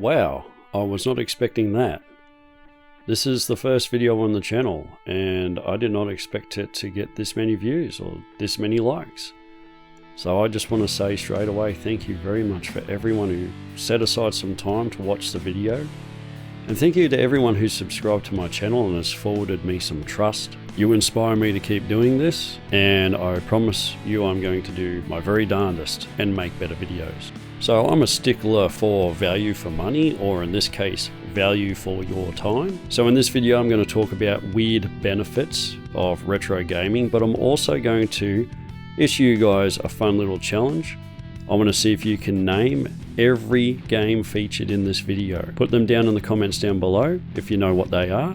Wow, I was not expecting that. This is the first video on the channel, and I did not expect it to get this many views or this many likes. So I just want to say straight away, thank you very much for everyone who set aside some time to watch the video. And thank you to everyone who's subscribed to my channel and has forwarded me some trust. You inspire me to keep doing this, and I promise you I'm going to do my very darndest and make better videos. So I'm a stickler for value for money, or in this case, value for your time. So in this video, I'm going to talk about weird benefits of retro gaming, but I'm also going to issue you guys a fun little challenge. I want to see if you can name every game featured in this video. Put them down in the comments down below if you know what they are.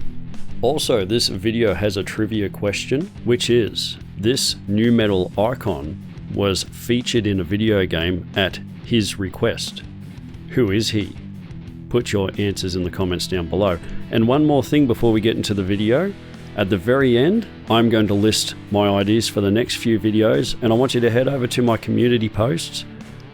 Also, this video has a trivia question, which is, this nu metal icon was featured in a video game at his request. Who is he? Put your answers in the comments down below. And one more thing before we get into the video. At the very end, I'm going to list my ideas for the next few videos, and I want you to head over to my community posts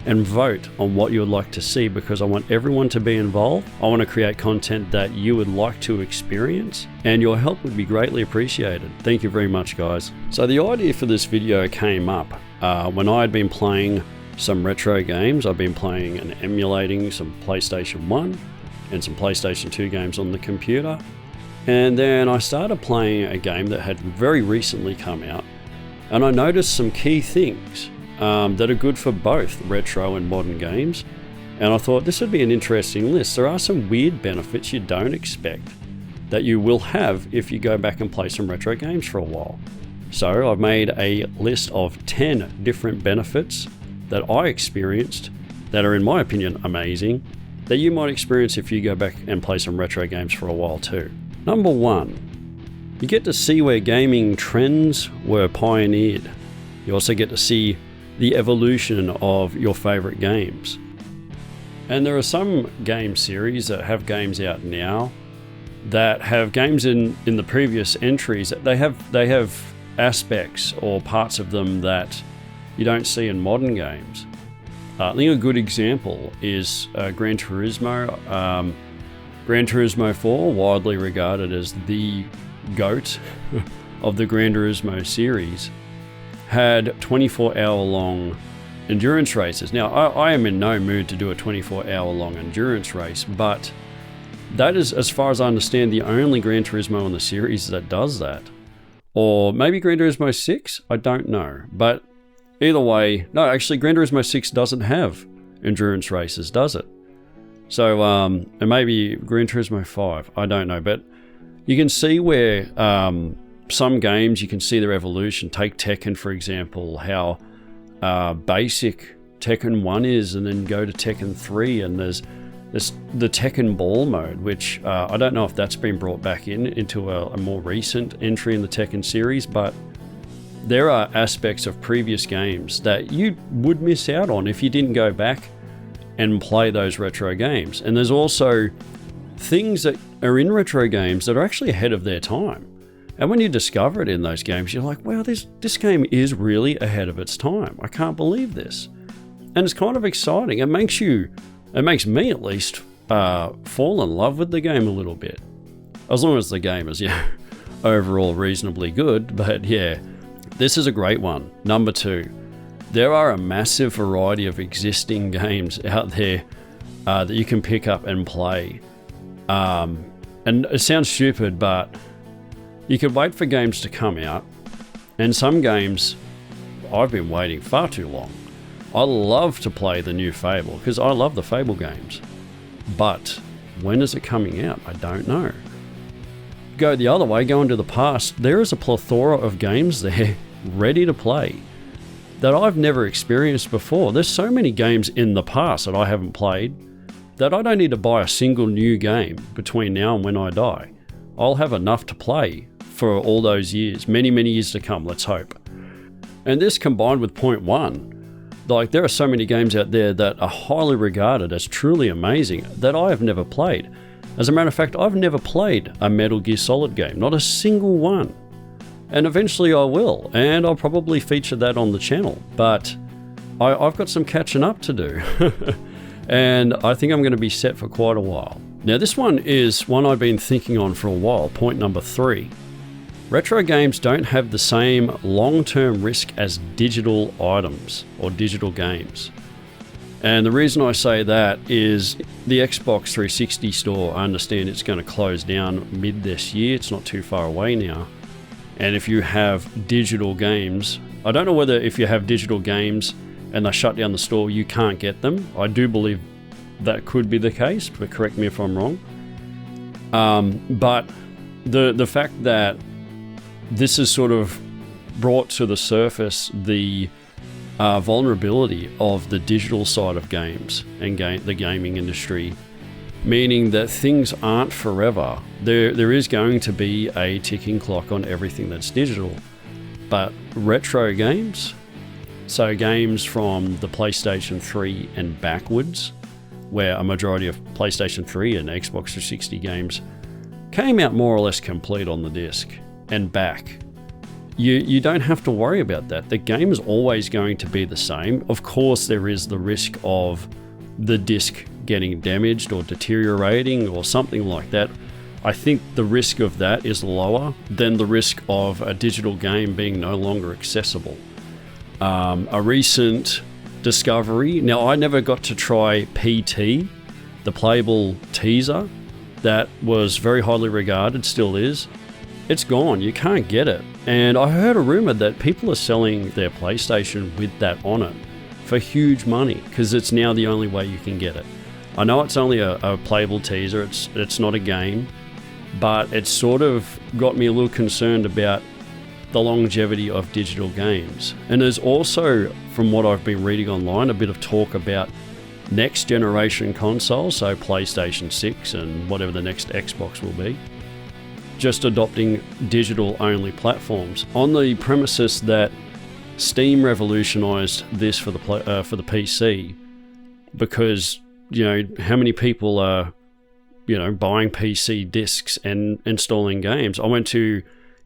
and vote on what you would like to see, because I want everyone to be involved. I want to create content that you would like to experience, and your help would be greatly appreciated. Thank you very much, guys. So the idea for this video came up when I had been playing some retro games. I've been playing and emulating some PlayStation 1 and some PlayStation 2 games on the computer. And then I started playing a game that had very recently come out, and I noticed some key things that are good for both retro and modern games. And I thought this would be an interesting list. There are some weird benefits you don't expect that you will have if you go back and play some retro games for a while. So I've made a list of 10 different benefits that I experienced that are, in my opinion, amazing, that you might experience if you go back and play some retro games for a while too. Number 1, you get to see where gaming trends were pioneered. You also get to see the evolution of your favorite games. And there are some game series that have games out now that have games in the previous entries. They have aspects or parts of them that you don't see in modern games. I think a good example is Gran Turismo. Gran Turismo 4, widely regarded as the GOAT of the Gran Turismo series, had 24-hour-long endurance races. Now, I am in no mood to do a 24-hour-long endurance race, but that is, as far as I understand, the only Gran Turismo in the series that does that. Or maybe Gran Turismo 6? I don't know. But either way, no, actually Gran Turismo 6 doesn't have endurance races, does it? So, and maybe Gran Turismo 5, I don't know. But you can see where some games, you can see their evolution. Take Tekken, for example, how basic Tekken 1 is, and then go to Tekken 3, and there's the Tekken Ball mode, which I don't know if that's been brought back into a more recent entry in the Tekken series, but there are aspects of previous games that you would miss out on if you didn't go back and play those retro games. And there's also things that are in retro games that are actually ahead of their time. And when you discover it in those games, you're like, wow, this game is really ahead of its time. I can't believe this. And it's kind of exciting. It makes me at least fall in love with the game a little bit. As long as the game is, overall reasonably good. But yeah, this is a great one. Number 2, there are a massive variety of existing games out there that you can pick up and play. And it sounds stupid, but you could wait for games to come out, and some games I've been waiting far too long. I love to play the new Fable because I love the Fable games, but when is it coming out? I don't know. Go the other way, go into the past, there is a plethora of games there ready to play that I've never experienced before. There's so many games in the past that I haven't played that I don't need to buy a single new game between now and when I die. I'll have enough to play for all those years, many, many years to come, let's hope. And this combined with point 1, like there are so many games out there that are highly regarded as truly amazing that I have never played. As a matter of fact, I've never played a Metal Gear Solid game, not a single one. And eventually I will, and I'll probably feature that on the channel, but I've got some catching up to do. And I think I'm going to be set for quite a while. Now, this one is one I've been thinking on for a while. Point number 3. Retro games don't have the same long-term risk as digital items or digital games. And the reason I say that is the Xbox 360 store, I understand it's going to close down mid this year. It's not too far away now. And if you have digital games, I don't know whether if you have digital games and they shut down the store, you can't get them. I do believe that could be the case, but correct me if I'm wrong. But the fact that this has sort of brought to the surface the vulnerability of the digital side of games and the gaming industry, meaning that things aren't forever. There is going to be a ticking clock on everything that's digital. But retro games, so games from the PlayStation 3 and backwards, where a majority of PlayStation 3 and Xbox 360 games came out more or less complete on the disc and back. You don't have to worry about that. The game is always going to be the same. Of course, there is the risk of the disc getting damaged or deteriorating or something like that. I think the risk of that is lower than the risk of a digital game being no longer accessible. A recent discovery, now I never got to try PT, the playable teaser, that was very highly regarded, still is. It's gone, you can't get it. And I heard a rumor that people are selling their PlayStation with that on it for huge money, because it's now the only way you can get it. I know it's only a playable teaser, it's not a game, but it sort of got me a little concerned about the longevity of digital games. And there's also, from what I've been reading online, a bit of talk about next generation consoles, so PlayStation 6 and whatever the next Xbox will be, just adopting digital only platforms on the premises that Steam revolutionized this for the PC, because how many people are buying PC discs and installing games. I went to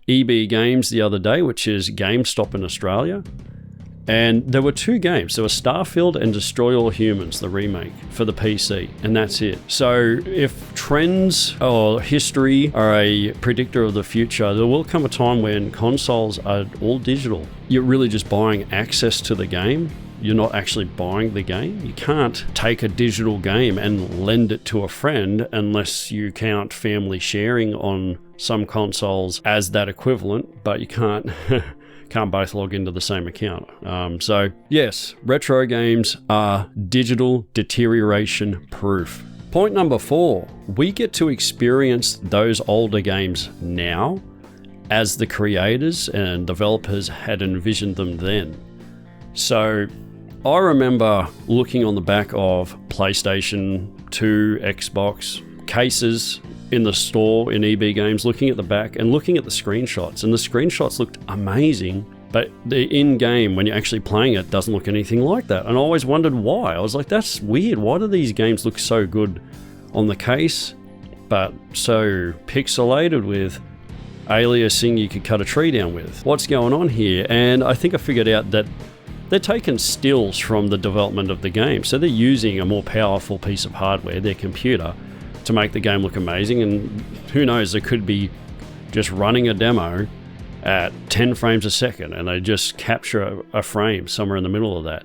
EB Games the other day, which is GameStop in Australia, and there were 2 games. There were Starfield and Destroy All Humans, the remake, for the PC, and that's it. So if trends or history are a predictor of the future, there will come a time when consoles are all digital. You're really just buying access to the game. You're not actually buying the game. You can't take a digital game and lend it to a friend unless you count family sharing on some consoles as that equivalent, but you can't both log into the same account. So yes, retro games are digital deterioration proof. Point number 4, we get to experience those older games now as the creators and developers had envisioned them then. So I remember looking on the back of PlayStation 2, Xbox cases in the store in EB Games, looking at the back and looking at the screenshots, and the screenshots looked amazing, but the in-game, when you're actually playing it, doesn't look anything like that. And I always wondered why. I was like, that's weird. Why do these games look so good on the case, but so pixelated with aliasing you could cut a tree down with? What's going on here? And I think I figured out that they're taking stills from the development of the game. So they're using a more powerful piece of hardware, their computer, to make the game look amazing. And who knows, they could be just running a demo at 10 frames a second and they just capture a frame somewhere in the middle of that.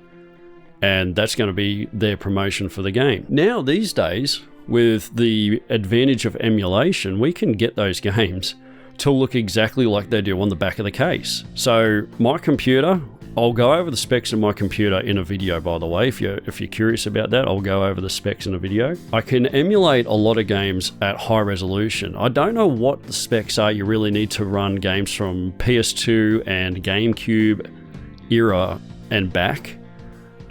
And that's going to be their promotion for the game. Now, these days, with the advantage of emulation, we can get those games to look exactly like they do on the back of the case. So my computer, I'll go over the specs of my computer in a video, by the way. If you're curious about that, I'll go over the specs in a video. I can emulate a lot of games at high resolution. I don't know what the specs are you really need to run games from PS2 and GameCube era and back.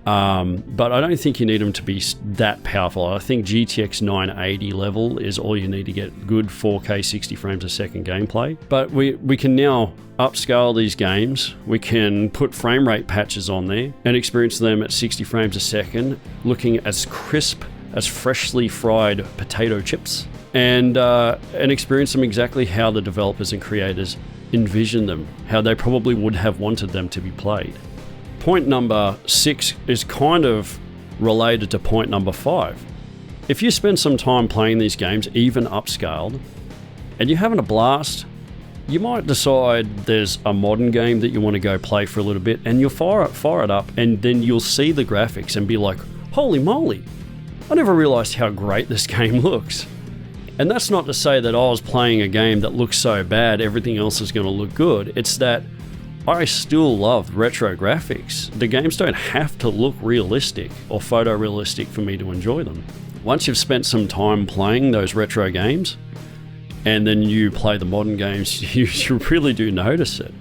But I don't think you need them to be that powerful. I think GTX 980 level is all you need to get good 4K 60 frames a second gameplay. But we can now upscale these games. We can put frame rate patches on there and experience them at 60 frames a second, looking as crisp as freshly fried potato chips, and experience them exactly how the developers and creators envision them, how they probably would have wanted them to be played. Point number 6 is kind of related to point number 5. If you spend some time playing these games, even upscaled, and you're having a blast, you might decide there's a modern game that you want to go play for a little bit, and you'll fire it up, and then you'll see the graphics and be like, holy moly, I never realized how great this game looks. And that's not to say that I was playing a game that looks so bad everything else is going to look good. It's that I still love retro graphics. The games don't have to look realistic or photorealistic for me to enjoy them. Once you've spent some time playing those retro games, and then you play the modern games, you really do notice it.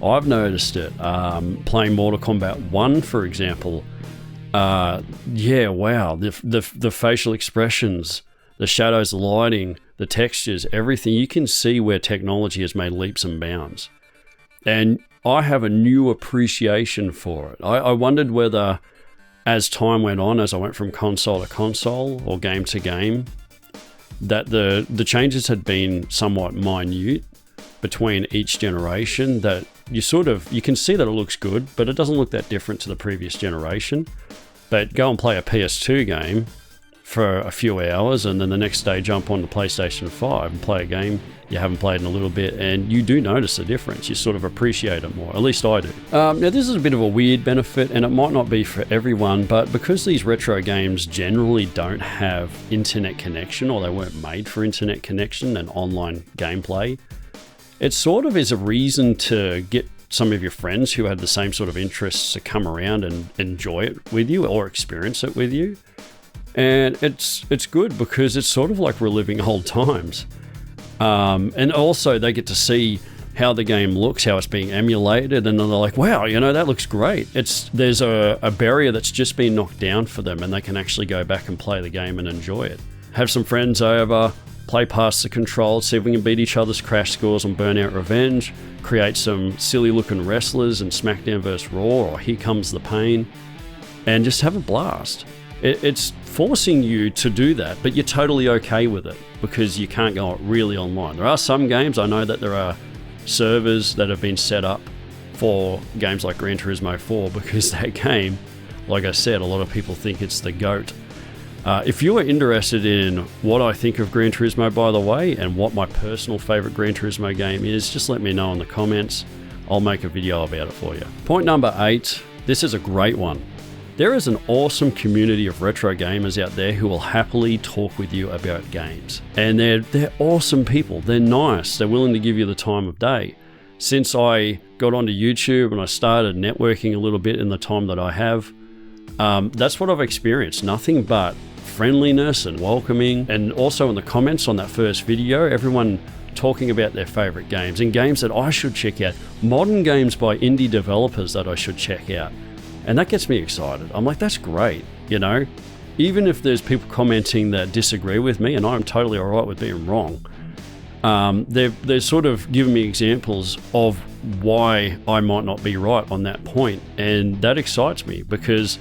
I've noticed it. Playing Mortal Kombat 1, for example. Yeah, wow. The facial expressions, the shadows, the lighting, the textures, everything. You can see where technology has made leaps and bounds. And I have a new appreciation for it. I wondered whether, as time went on, as I went from console to console or game to game, that the changes had been somewhat minute between each generation, that you can see that it looks good, but it doesn't look that different to the previous generation. But go and play a PS2 game for a few hours, and then the next day jump on the PlayStation 5 and play a game you haven't played in a little bit, and you do notice the difference. You sort of appreciate it more. At least I do. Now, this is a bit of a weird benefit, and it might not be for everyone, but because these retro games generally don't have internet connection, or they weren't made for internet connection and online gameplay, it sort of is a reason to get some of your friends who had the same sort of interests to come around and enjoy it with you or experience it with you. And it's good because it's sort of like reliving old times. And also they get to see how the game looks, how it's being emulated, and then they're like, wow, that looks great. There's a barrier that's just been knocked down for them, and they can actually go back and play the game and enjoy it. Have some friends over, play past the controls, see if we can beat each other's crash scores on Burnout Revenge, create some silly looking wrestlers in SmackDown vs. Raw or Here Comes the Pain, and just have a blast. It's forcing you to do that, but you're totally okay with it because you can't go really online. There are some games, I know that there are servers that have been set up for games like Gran Turismo 4 because that game, like I said, a lot of people think it's the GOAT. If you are interested in what I think of Gran Turismo, by the way, and what my personal favorite Gran Turismo game is, just let me know in the comments. I'll make a video about it for you. Point number 8, this is a great one. There is an awesome community of retro gamers out there who will happily talk with you about games. And they're awesome people. They're nice. They're willing to give you the time of day. Since I got onto YouTube and I started networking a little bit in the time that I have, that's what I've experienced. Nothing but friendliness and welcoming. And also in the comments on that first video, everyone talking about their favorite games and games that I should check out. Modern games by indie developers that I should check out. And that gets me excited. I'm like, that's great, Even if there's people commenting that disagree with me, and I'm totally all right with being wrong, they're sort of giving me examples of why I might not be right on that point. And that excites me because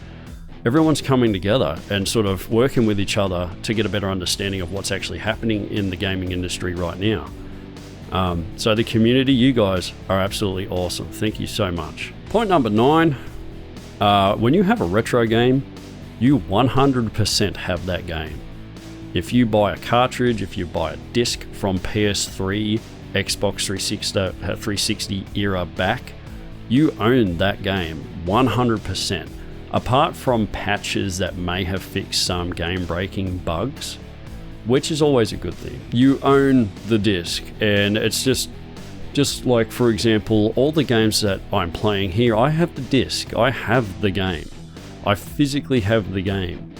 everyone's coming together and sort of working with each other to get a better understanding of what's actually happening in the gaming industry right now. So the community, you guys are absolutely awesome. Thank you so much. Point number 9. When you have a retro game, you 100% have that game. If you buy a cartridge, if you buy a disc from PS3, Xbox 360 era back, you own that game 100%. Apart from patches that may have fixed some game-breaking bugs, which is always a good thing. You own the disc, and it's just like, for example, all the games that I'm playing here, I have the disc, I have the game. I physically have the game.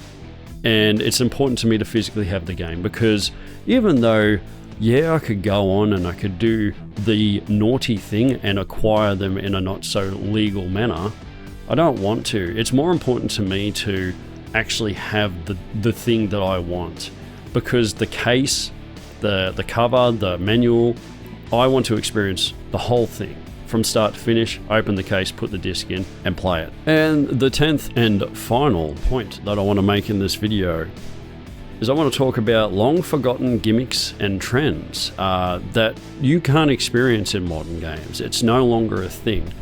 And it's important to me to physically have the game because even though, yeah, I could go on and I could do the naughty thing and acquire them in a not so legal manner, I don't want to. It's more important to me to actually have the thing that I want, because the case, the cover, the manual, I want to experience the whole thing from start to finish, open the case, put the disc in and play it. And the 10th and final point that I want to make in this video is I want to talk about long forgotten gimmicks and trends that you can't experience in modern games. It's no longer a thing.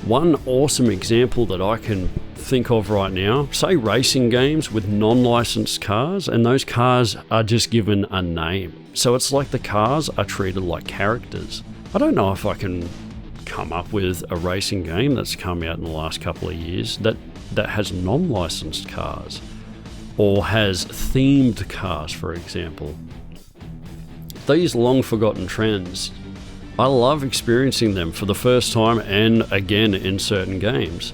One awesome example that I can think of right now, say racing games with non-licensed cars, and those cars are just given a name. So it's like the cars are treated like characters. I don't know if I can come up with a racing game that's come out in the last couple of years that has non-licensed cars or has themed cars, for example. These long forgotten trends, I love experiencing them for the first time and again in certain games.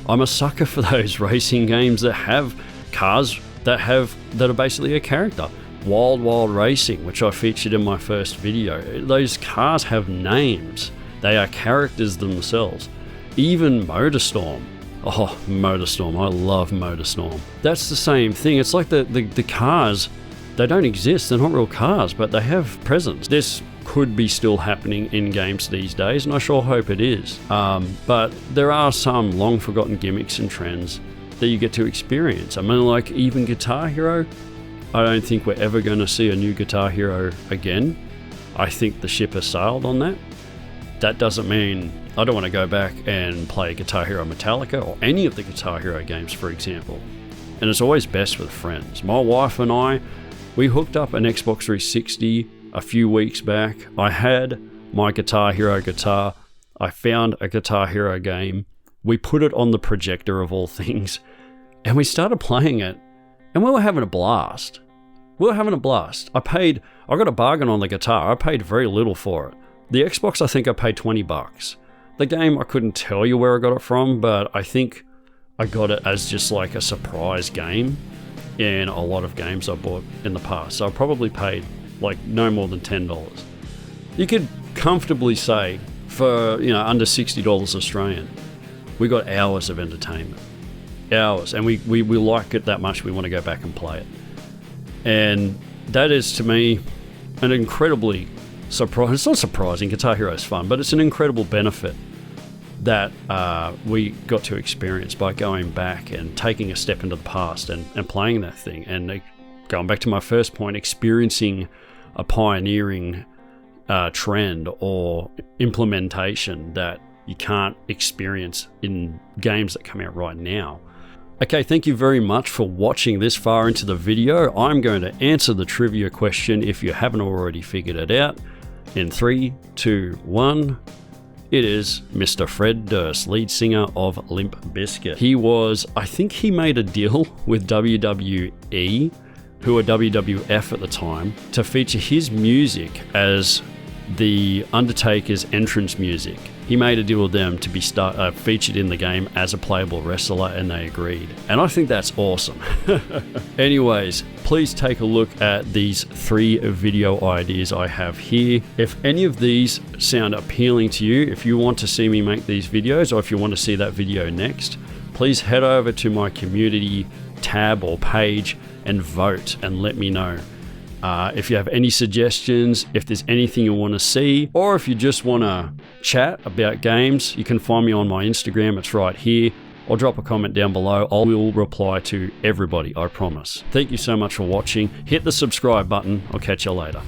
I'm a sucker for those racing games that have cars that are basically a character. Wild Wild Racing, which I featured in my first video. Those cars have names. They are characters themselves. Even MotorStorm. Oh, MotorStorm. I love MotorStorm. That's the same thing. It's like the cars, they don't exist. They're not real cars, but they have presence. This could be still happening in games these days, and I sure hope it is. But there are some long forgotten gimmicks and trends that you get to experience. I mean, like even Guitar Hero, I don't think we're ever going to see a new Guitar Hero again. I think the ship has sailed on that. That doesn't mean I don't want to go back and play Guitar Hero Metallica or any of the Guitar Hero games, for example. And it's always best with friends. My wife and I, we hooked up an Xbox 360 a few weeks back. I had my Guitar Hero guitar. I found a Guitar Hero game. We put it on the projector of all things, and we started playing it, and we were having a blast. I got a bargain on the guitar. I paid very little for it. The Xbox, I think I paid $20. The game, I couldn't tell you where I got it from, but I think I got it as just like a surprise game in a lot of games I bought in the past. So I probably paid like no more than $10. You could comfortably say for, under $60 Australian, we got hours of entertainment. Hours. And we like it that much, we want to go back and play it. And that is, to me, an incredibly surprising. It's not surprising, Guitar Hero is fun, but it's an incredible benefit that we got to experience by going back and taking a step into the past and playing that thing. And going back to my first point, experiencing a pioneering trend or implementation that you can't experience in games that come out right now. Okay, thank you very much for watching this far into the video. I'm going to answer the trivia question if you haven't already figured it out. In 3, 2, 1, it is Mr. Fred Durst, lead singer of Limp Bizkit. I think he made a deal with WWE, who were WWF at the time, to feature his music as the Undertaker's entrance music. He made a deal with them to be featured in the game as a playable wrestler, and they agreed. And I think that's awesome. Anyways, please take a look at these 3 video ideas I have here. If any of these sound appealing to you, if you want to see me make these videos, or if you want to see that video next, please head over to my community tab or page and vote and let me know. If you have any suggestions, if there's anything you want to see, or if you just want to chat about games, you can find me on my Instagram. It's right here. Or drop a comment down below. I will reply to everybody, I promise. Thank you so much for watching. Hit the subscribe button. I'll catch you later.